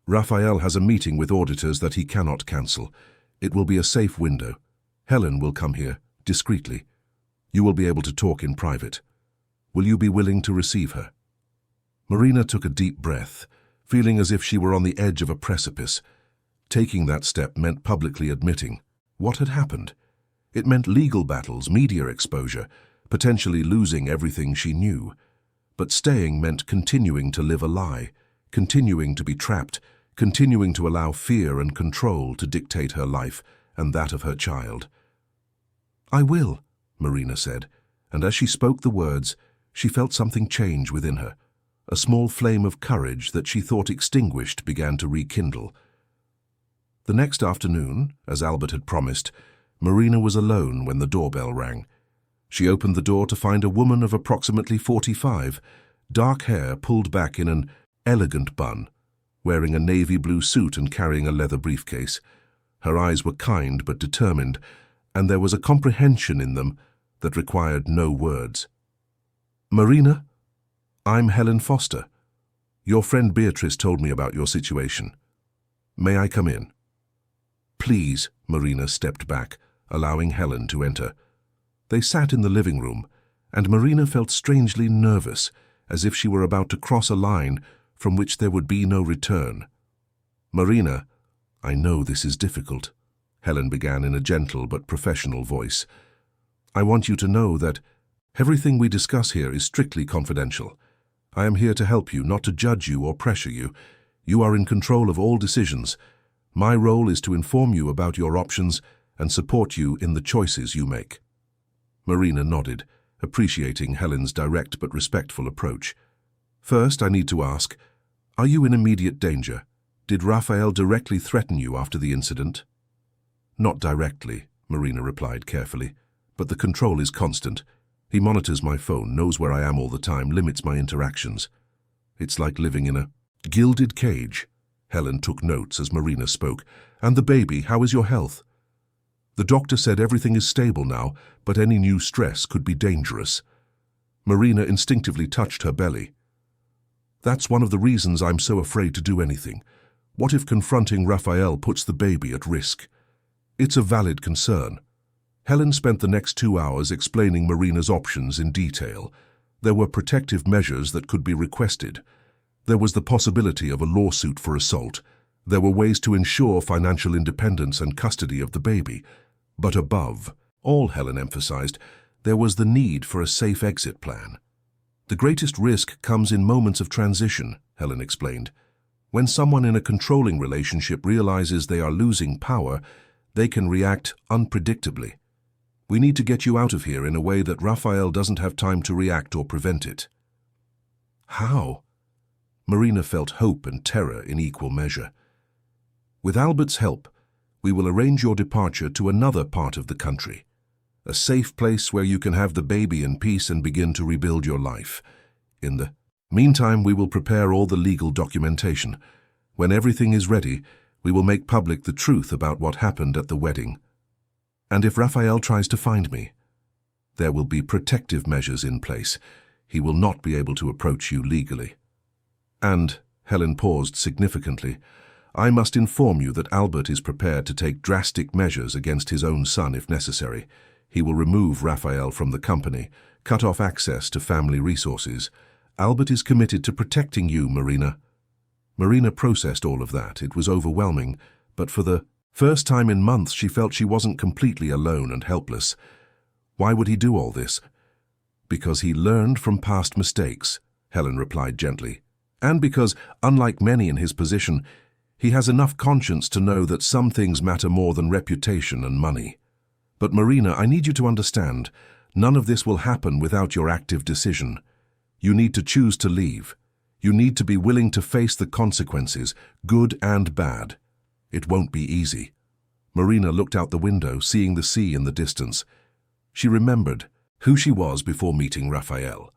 Raphael has a meeting with auditors that he cannot cancel. It will be a safe window. Helen will come here, discreetly. You will be able to talk in private. Will you be willing to receive her? Marina took a deep breath, feeling as if she were on the edge of a precipice. Taking that step meant publicly admitting what had happened. It meant legal battles, media exposure, potentially losing everything she knew. But staying meant continuing to live a lie, continuing to be trapped, continuing to allow fear and control to dictate her life and that of her child. I will, Marina said, and as she spoke the words, she felt something change within her. A small flame of courage that she thought extinguished began to rekindle. The next afternoon, as Albert had promised, Marina was alone when the doorbell rang. She opened the door to find a woman of approximately 45, dark hair pulled back in an elegant bun, wearing a navy blue suit and carrying a leather briefcase. Her eyes were kind but determined, and there was a comprehension in them that required no words. Marina? I'm Helen Foster. Your friend Beatrice told me about your situation. May I come in? Please, Marina stepped back, allowing Helen to enter. They sat in the living room, and Marina felt strangely nervous, as if she were about to cross a line from which there would be no return. Marina, I know this is difficult, Helen began in a gentle but professional voice. I want you to know that everything we discuss here is strictly confidential. I am here to help you, not to judge you or pressure you. You are in control of all decisions. My role is to inform you about your options and support you in the choices you make. Marina nodded, appreciating Helen's direct but respectful approach. First, I need to ask, are you in immediate danger? Did Raphael directly threaten you after the incident? Not directly, Marina replied carefully, but the control is constant. He monitors my phone, knows where I am all the time, limits my interactions. It's like living in a gilded cage. Helen took notes as Marina spoke. And the baby, how is your health? The doctor said everything is stable now, but any new stress could be dangerous. Marina instinctively touched her belly. That's one of the reasons I'm so afraid to do anything. What if confronting Raphael puts the baby at risk? It's a valid concern. Helen spent the next 2 hours explaining Marina's options in detail. There were protective measures that could be requested. There was the possibility of a lawsuit for assault. There were ways to ensure financial independence and custody of the baby. But above all, Helen emphasized, there was the need for a safe exit plan. The greatest risk comes in moments of transition, Helen explained. When someone in a controlling relationship realizes they are losing power, they can react unpredictably. We need to get you out of here in a way that Raphael doesn't have time to react or prevent it. How? Marina felt hope and terror in equal measure. With Albert's help, we will arrange your departure to another part of the country, a safe place where you can have the baby in peace and begin to rebuild your life. In the meantime, we will prepare all the legal documentation. When everything is ready, we will make public the truth about what happened at the wedding. And if Raphael tries to find me, there will be protective measures in place. He will not be able to approach you legally. And, Helen paused significantly, I must inform you that Albert is prepared to take drastic measures against his own son if necessary. He will remove Raphael from the company, cut off access to family resources. Albert is committed to protecting you, Marina. Marina processed all of that. It was overwhelming, but for the first time in months she felt she wasn't completely alone and helpless. Why would he do all this? Because he learned from past mistakes, Helen replied gently. And because, unlike many in his position, he has enough conscience to know that some things matter more than reputation and money. But Marina, I need you to understand, none of this will happen without your active decision. You need to choose to leave. You need to be willing to face the consequences, good and bad. It won't be easy. Marina looked out the window, seeing the sea in the distance. She remembered who she was before meeting Raphael.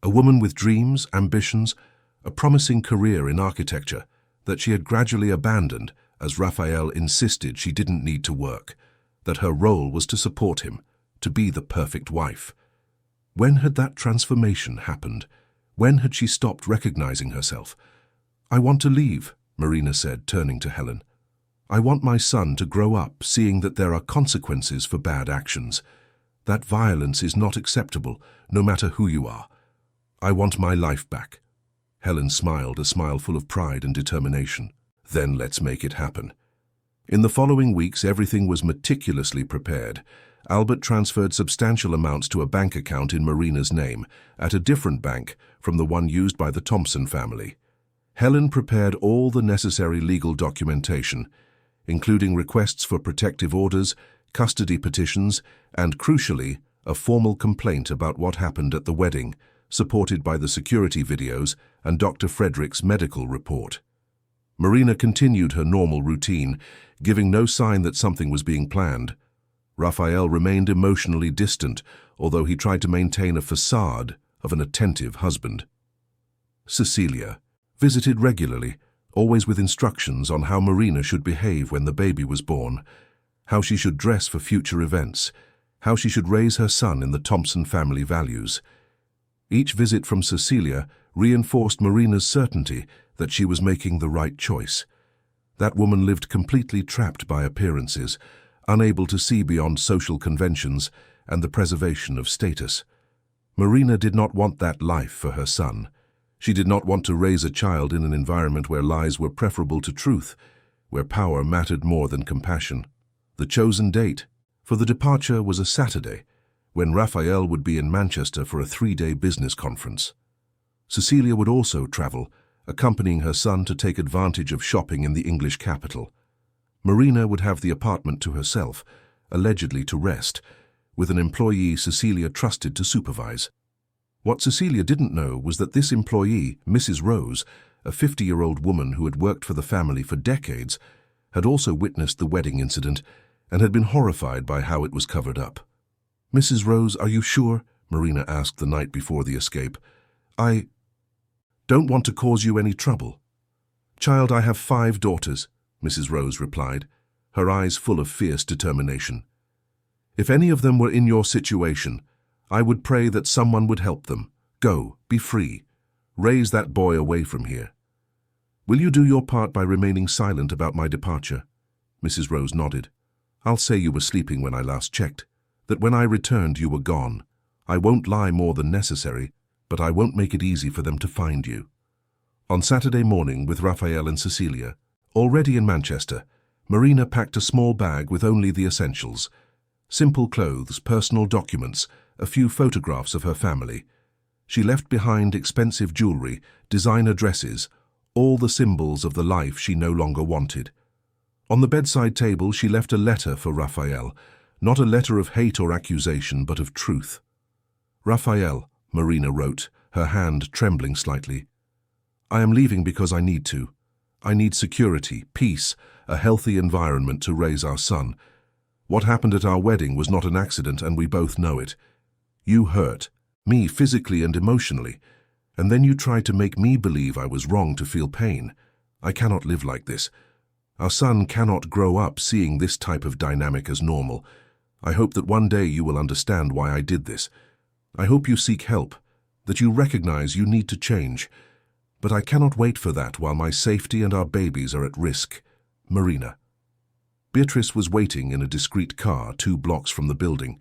A woman with dreams, ambitions, a promising career in architecture that she had gradually abandoned as Raphael insisted she didn't need to work, that her role was to support him, to be the perfect wife. When had that transformation happened? When had she stopped recognizing herself? I want to leave, Marina said, turning to Helen. I want my son to grow up seeing that there are consequences for bad actions, that violence is not acceptable, no matter who you are. I want my life back. Helen smiled, a smile full of pride and determination. Then let's make it happen. In the following weeks, everything was meticulously prepared. Albert transferred substantial amounts to a bank account in Marina's name, at a different bank from the one used by the Thompson family. Helen prepared all the necessary legal documentation, including requests for protective orders, custody petitions, and, crucially, a formal complaint about what happened at the wedding, supported by the security videos and Dr. Frederick's medical report. Marina continued her normal routine, giving no sign that something was being planned. Raphael remained emotionally distant, although he tried to maintain a facade of an attentive husband. Cecilia visited regularly, always with instructions on how Marina should behave when the baby was born, how she should dress for future events, how she should raise her son in the Thompson family values. Each visit from Cecilia reinforced Marina's certainty that she was making the right choice. That woman lived completely trapped by appearances, unable to see beyond social conventions and the preservation of status. Marina did not want that life for her son. She did not want to raise a child in an environment where lies were preferable to truth, where power mattered more than compassion. The chosen date for the departure was a Saturday, when Raphael would be in Manchester for a 3-day business conference. Cecilia would also travel, accompanying her son to take advantage of shopping in the English capital. Marina would have the apartment to herself, allegedly to rest, with an employee Cecilia trusted to supervise. What Cecilia didn't know was that this employee, Mrs. Rose, a 50-year-old woman who had worked for the family for decades, had also witnessed the wedding incident and had been horrified by how it was covered up. "Mrs. Rose, are you sure?" Marina asked the night before the escape. "I don't want to cause you any trouble." "Child, I have 5 daughters," Mrs. Rose replied, her eyes full of fierce determination. "If any of them were in your situation, I would pray that someone would help them. Go, be free. Raise that boy away from here. Will you do your part by remaining silent about my departure?" Mrs. Rose nodded. "I'll say you were sleeping when I last checked." that when I returned you were gone. I won't lie more than necessary, but I won't make it easy for them to find you." On Saturday morning, with Raphael and Cecilia, already in Manchester, Marina packed a small bag with only the essentials: simple clothes, personal documents, a few photographs of her family. She left behind expensive jewelry, designer dresses, all the symbols of the life she no longer wanted. On the bedside table she left a letter for Raphael, not a letter of hate or accusation, but of truth. "Raphael," Marina wrote, her hand trembling slightly, "I am leaving because I need to. I need security, peace, a healthy environment to raise our son. What happened at our wedding was not an accident, and we both know it. You hurt me physically and emotionally, and then you tried to make me believe I was wrong to feel pain. I cannot live like this. Our son cannot grow up seeing this type of dynamic as normal. I hope that one day you will understand why I did this. I hope you seek help, that you recognize you need to change. But I cannot wait for that while my safety and our babies are at risk. Marina." Beatrice was waiting in a discreet car 2 blocks from the building.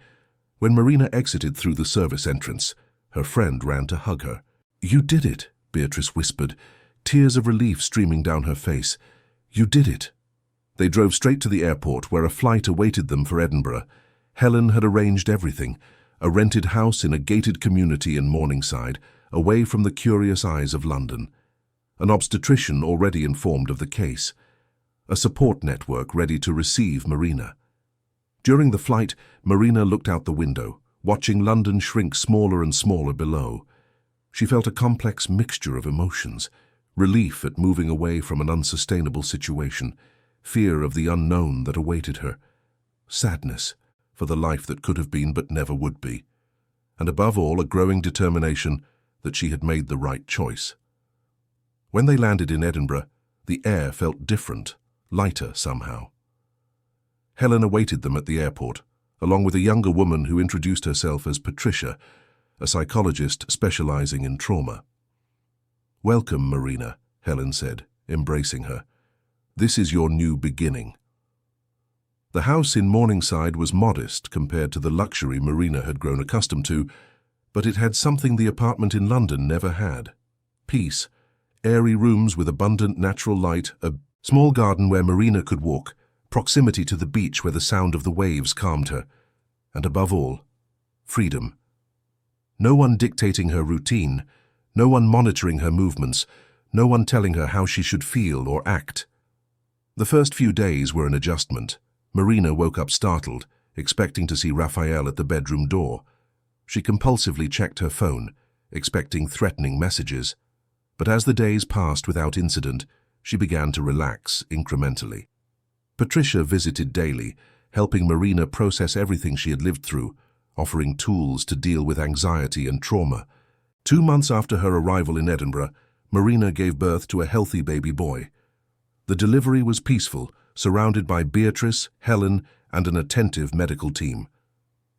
When Marina exited through the service entrance, her friend ran to hug her. "You did it," Beatrice whispered, tears of relief streaming down her face. "You did it." They drove straight to the airport, where a flight awaited them for Edinburgh. Helen had arranged everything: a rented house in a gated community in Morningside, away from the curious eyes of London. An obstetrician already informed of the case. A support network ready to receive Marina. During the flight, Marina looked out the window, watching London shrink smaller and smaller below. She felt a complex mixture of emotions: relief at moving away from an unsustainable situation, fear of the unknown that awaited her, sadness for the life that could have been but never would be, and above all, a growing determination that she had made the right choice. When they landed in Edinburgh, the air felt different, lighter somehow. Helen awaited them at the airport, along with a younger woman who introduced herself as Patricia, a psychologist specializing in trauma. "Welcome, Marina," Helen said, embracing her. "This is your new beginning." The house in Morningside was modest compared to the luxury Marina had grown accustomed to, but it had something the apartment in London never had: peace, airy rooms with abundant natural light, a small garden where Marina could walk, proximity to the beach where the sound of the waves calmed her, and above all, freedom. No one dictating her routine, no one monitoring her movements, no one telling her how she should feel or act. The first few days were an adjustment. Marina woke up startled, expecting to see Raphael at the bedroom door. She compulsively checked her phone, expecting threatening messages. But as the days passed without incident, she began to relax incrementally. Patricia visited daily, helping Marina process everything she had lived through, offering tools to deal with anxiety and trauma. 2 months after her arrival in Edinburgh, Marina gave birth to a healthy baby boy. The delivery was peaceful, surrounded by Beatrice, Helen, and an attentive medical team.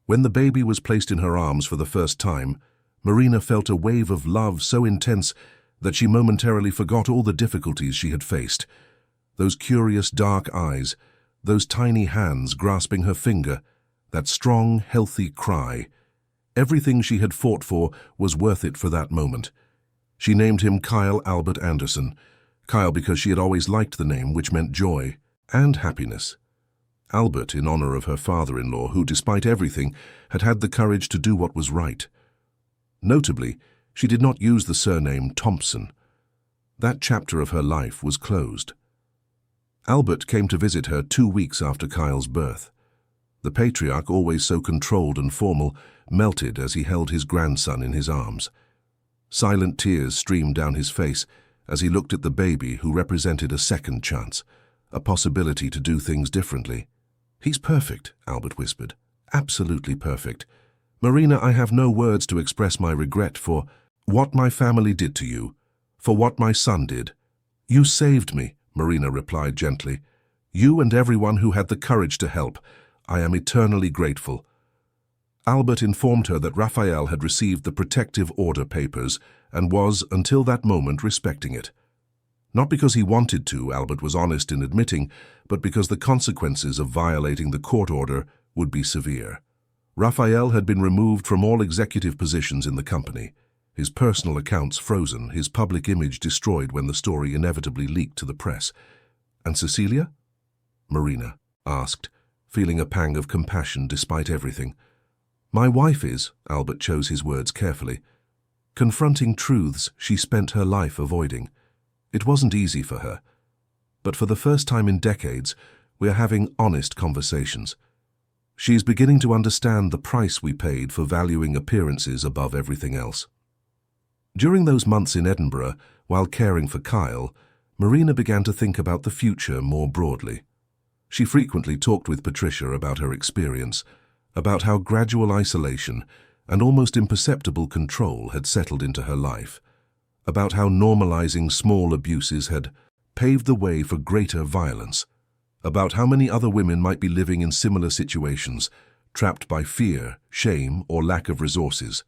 When the baby was placed in her arms for the first time, Marina felt a wave of love so intense that she momentarily forgot all the difficulties she had faced. Those curious dark eyes, those tiny hands grasping her finger, that strong, healthy cry. Everything she had fought for was worth it for that moment. She named him Kyle Albert Anderson. Kyle because she had always liked the name, which meant joy and happiness. Albert in honor of her father-in-law, who, despite everything, had had the courage to do what was right. Notably, she did not use the surname Thompson. That chapter of her life was closed. Albert came to visit her 2 weeks after Kyle's birth. The patriarch, always so controlled and formal, melted as he held his grandson in his arms. Silent tears streamed down his face as he looked at the baby who represented a second chance, a possibility to do things differently. "He's perfect," Albert whispered. "Absolutely perfect. Marina, I have no words to express my regret for what my family did to you, for what my son did." "You saved me," Marina replied gently. "You and everyone who had the courage to help. I am eternally grateful." Albert informed her that Raphael had received the protective order papers and was, until that moment, respecting it. Not because he wanted to, Albert was honest in admitting, but because the consequences of violating the court order would be severe. Raphael had been removed from all executive positions in the company, his personal accounts frozen, his public image destroyed when the story inevitably leaked to the press. And Cecilia? Marina asked, feeling a pang of compassion despite everything. My wife is, Albert chose his words carefully, confronting truths she spent her life avoiding. It wasn't easy for her. But for the first time in decades, we are having honest conversations. She is beginning to understand the price we paid for valuing appearances above everything else. During those months in Edinburgh, while caring for Kyle, Marina began to think about the future more broadly. She frequently talked with Patricia about her experience, about how gradual isolation and almost imperceptible control had settled into her life, about how normalizing small abuses had paved the way for greater violence, about how many other women might be living in similar situations, trapped by fear, shame, or lack of resources.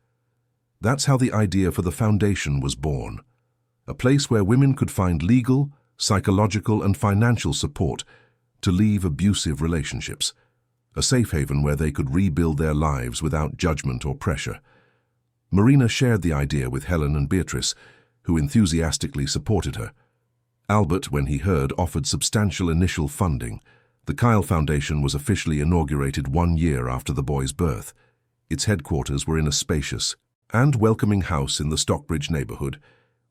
That's how the idea for the foundation was born, a place where women could find legal, psychological, and financial support to leave abusive relationships, a safe haven where they could rebuild their lives without judgment or pressure. Marina shared the idea with Helen and Beatrice, who enthusiastically supported her. Albert, when he heard, offered substantial initial funding. The Kyle Foundation was officially inaugurated 1 year after the boy's birth. Its headquarters were in a spacious and welcoming house in the Stockbridge neighborhood,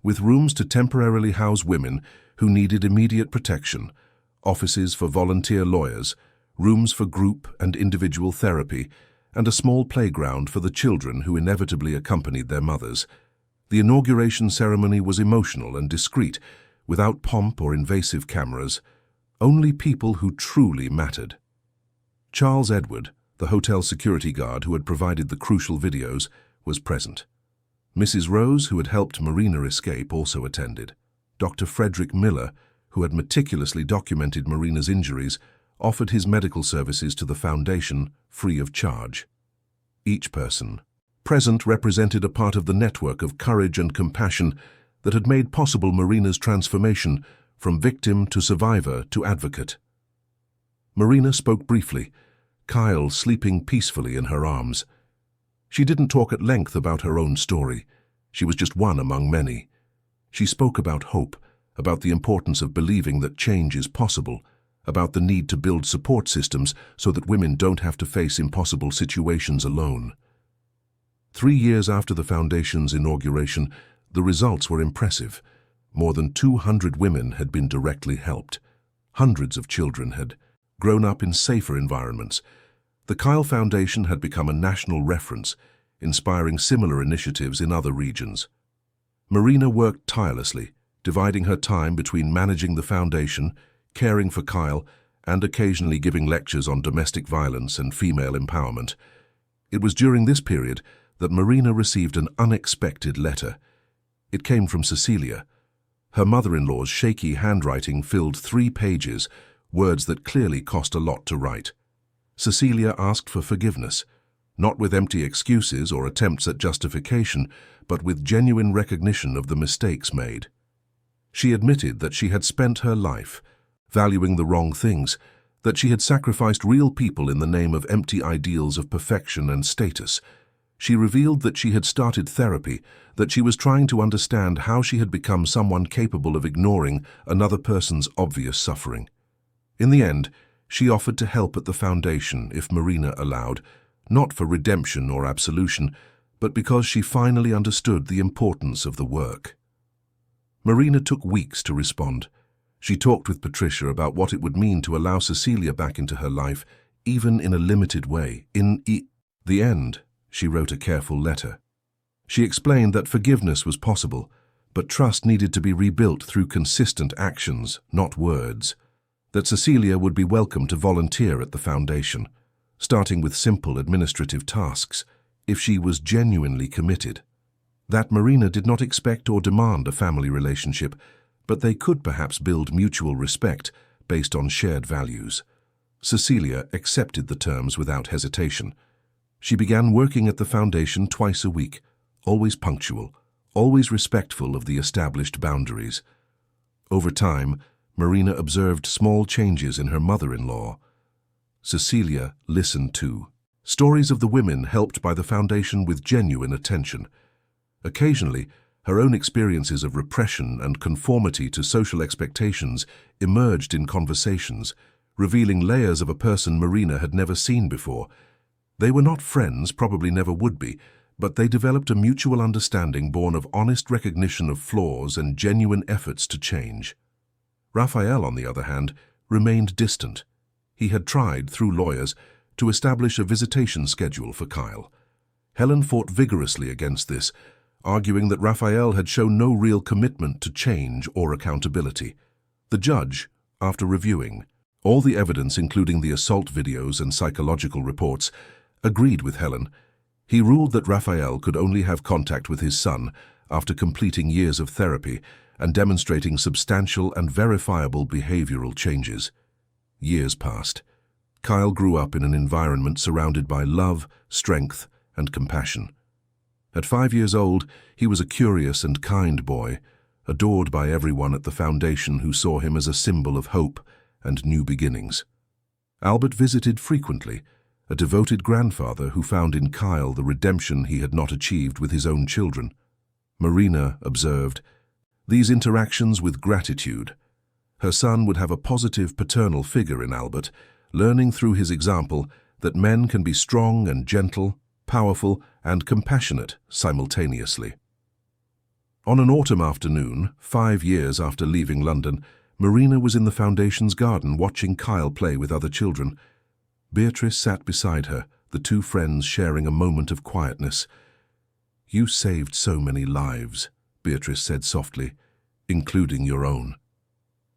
with rooms to temporarily house women who needed immediate protection, offices for volunteer lawyers, rooms for group and individual therapy, and a small playground for the children who inevitably accompanied their mothers. The inauguration ceremony was emotional and discreet, without pomp or invasive cameras, only people who truly mattered. Charles Edward, the hotel security guard who had provided the crucial videos, was present. Mrs. Rose, who had helped Marina escape, also attended. Dr. Frederick Miller, who had meticulously documented Marina's injuries, offered his medical services to the foundation free of charge. Each person present represented a part of the network of courage and compassion that had made possible Marina's transformation from victim to survivor to advocate. Marina spoke briefly, Kyle sleeping peacefully in her arms. She didn't talk at length about her own story. She was just one among many. She spoke about hope, about the importance of believing that change is possible, about the need to build support systems so that women don't have to face impossible situations alone. 3 years after the foundation's inauguration, the results were impressive. More than 200 women had been directly helped. Hundreds of children had grown up in safer environments. The Kyle Foundation had become a national reference, inspiring similar initiatives in other regions. Marina worked tirelessly, dividing her time between managing the foundation, caring for Kyle, and occasionally giving lectures on domestic violence and female empowerment. It was during this period that Marina received an unexpected letter. It came from Cecilia. Her mother-in-law's shaky handwriting filled 3 pages, words that clearly cost a lot to write. Cecilia asked for forgiveness, not with empty excuses or attempts at justification, but with genuine recognition of the mistakes made. She admitted that she had spent her life valuing the wrong things, that she had sacrificed real people in the name of empty ideals of perfection and status. She revealed that she had started therapy, that she was trying to understand how she had become someone capable of ignoring another person's obvious suffering. In the end, she offered to help at the foundation if Marina allowed, not for redemption or absolution, but because she finally understood the importance of the work. Marina took weeks to respond. She talked with Patricia about what it would mean to allow Cecilia back into her life, even in a limited way. In the end, she wrote a careful letter. She explained that forgiveness was possible, but trust needed to be rebuilt through consistent actions, not words. That Cecilia would be welcome to volunteer at the foundation, starting with simple administrative tasks, if she was genuinely committed. That Marina did not expect or demand a family relationship, but they could perhaps build mutual respect based on shared values. Cecilia accepted the terms without hesitation. She began working at the foundation twice a week, always punctual, always respectful of the established boundaries. Over time, Marina observed small changes in her mother-in-law. Cecilia listened too. Stories of the women helped by the foundation with genuine attention. Occasionally, her own experiences of repression and conformity to social expectations emerged in conversations, revealing layers of a person Marina had never seen before. They were not friends, probably never would be, but they developed a mutual understanding born of honest recognition of flaws and genuine efforts to change. Raphael, on the other hand, remained distant. He had tried, through lawyers, to establish a visitation schedule for Kyle. Helen fought vigorously against this, arguing that Raphael had shown no real commitment to change or accountability. The judge, after reviewing all the evidence, including the assault videos and psychological reports, agreed with Helen. He ruled that Raphael could only have contact with his son after completing years of therapy and demonstrating substantial and verifiable behavioral changes. Years passed. Kyle grew up in an environment surrounded by love, strength, and compassion. At 5 years old, he was a curious and kind boy, adored by everyone at the foundation who saw him as a symbol of hope and new beginnings. Albert visited frequently, a devoted grandfather who found in Kyle the redemption he had not achieved with his own children. Marina observed these interactions with gratitude. Her son would have a positive paternal figure in Albert, learning through his example that men can be strong and gentle, powerful and compassionate simultaneously. On an autumn afternoon, 5 years after leaving London, Marina was in the foundation's garden watching Kyle play with other children. Beatrice sat beside her, the two friends sharing a moment of quietness. "You saved so many lives," Beatrice said softly, "including your own."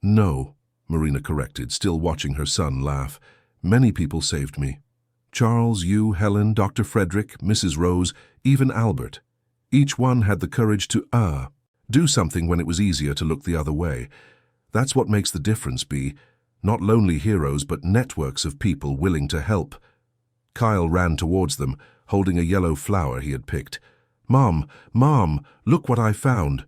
"No," Marina corrected, still watching her son laugh. "Many people saved me. Charles, you, Helen, Dr. Frederick, Mrs. Rose, even Albert. Each one had the courage to do something when it was easier to look the other way. That's what makes the difference, be not lonely heroes, but networks of people willing to help." Kyle ran towards them, holding a yellow flower he had picked. "Mom, Mom, look what I found."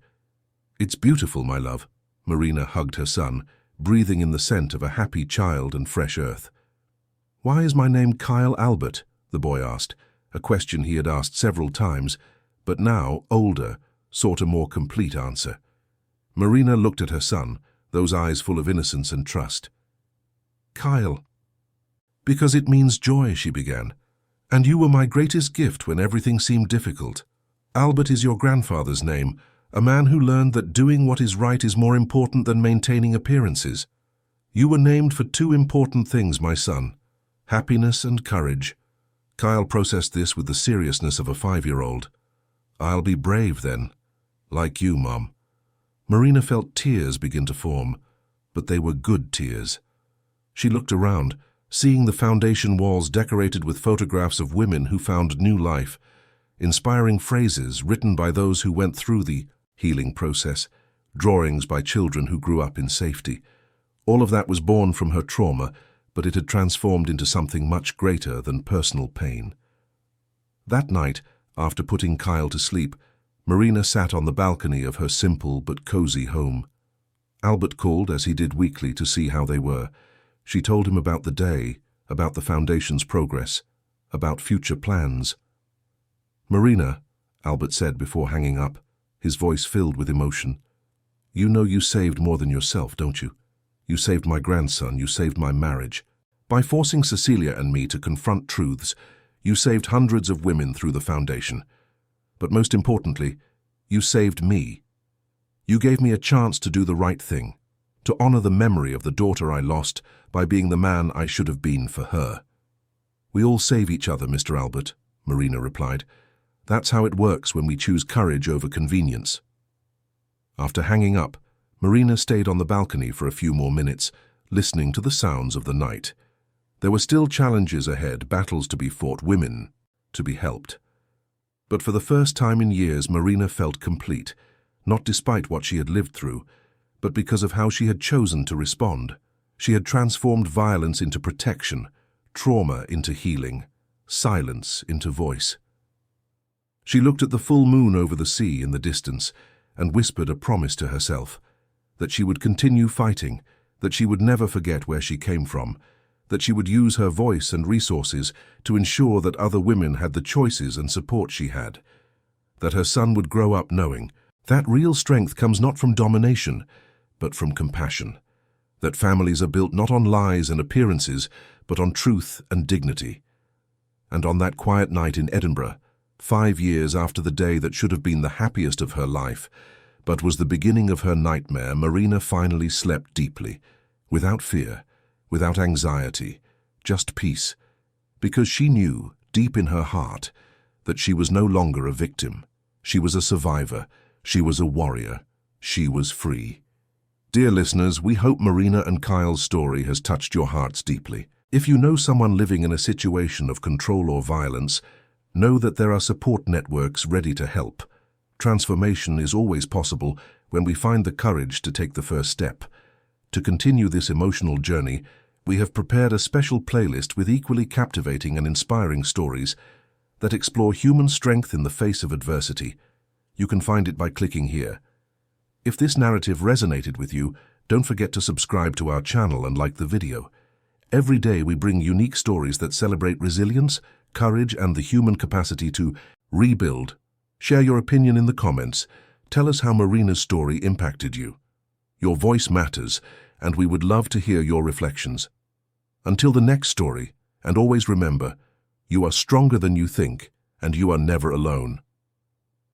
"It's beautiful, my love." Marina hugged her son, breathing in the scent of a happy child and fresh earth. "Why is my name Kyle Albert?" the boy asked, a question he had asked several times, but now, older, sought a more complete answer. Marina looked at her son, those eyes full of innocence and trust. "Kyle." "Because it means joy," she began. "And you were my greatest gift when everything seemed difficult. Albert is your grandfather's name, a man who learned that doing what is right is more important than maintaining appearances. You were named for 2 important things, my son: happiness and courage." Kyle processed this with the seriousness of a 5-year-old. "I'll be brave then, like you, Mom." Marina felt tears begin to form, but they were good tears. She looked around, seeing the foundation walls decorated with photographs of women who found new life, inspiring phrases written by those who went through the healing process, drawings by children who grew up in safety. All of that was born from her trauma, but it had transformed into something much greater than personal pain. That night, after putting Kyle to sleep, Marina sat on the balcony of her simple but cozy home. Albert called, as he did weekly, to see how they were. She told him about the day, about the foundation's progress, about future plans. "Marina," Albert said before hanging up, his voice filled with emotion, "you know you saved more than yourself, don't you? You saved my grandson, you saved my marriage. By forcing Cecilia and me to confront truths, you saved hundreds of women through the foundation. But most importantly, you saved me. You gave me a chance to do the right thing, to honor the memory of the daughter I lost by being the man I should have been for her." "We all save each other, Mr. Albert," Marina replied. "That's how it works when we choose courage over convenience." After hanging up, Marina stayed on the balcony for a few more minutes, listening to the sounds of the night. There were still challenges ahead, battles to be fought, women to be helped. But for the first time in years, Marina felt complete, not despite what she had lived through, but because of how she had chosen to respond. She had transformed violence into protection, trauma into healing, silence into voice. She looked at the full moon over the sea in the distance and whispered a promise to herself, that she would continue fighting, that she would never forget where she came from, that she would use her voice and resources to ensure that other women had the choices and support she had, that her son would grow up knowing that real strength comes not from domination, but from compassion, that families are built not on lies and appearances, but on truth and dignity. And on that quiet night in Edinburgh, 5 years after the day that should have been the happiest of her life, but was the beginning of her nightmare, Marina finally slept deeply, without fear, without anxiety, just peace, because she knew, deep in her heart, that she was no longer a victim. She was a survivor. She was a warrior. She was free. Dear listeners, we hope Marina and Kyle's story has touched your hearts deeply. If you know someone living in a situation of control or violence, know that there are support networks ready to help. Transformation is always possible when we find the courage to take the first step. To continue this emotional journey, we have prepared a special playlist with equally captivating and inspiring stories that explore human strength in the face of adversity. You can find it by clicking here. If this narrative resonated with you, don't forget to subscribe to our channel and like the video. Every day we bring unique stories that celebrate resilience, courage, and the human capacity to rebuild. Share your opinion in the comments. Tell us how Marina's story impacted you. Your voice matters, and we would love to hear your reflections. Until the next story, and always remember, you are stronger than you think, and you are never alone.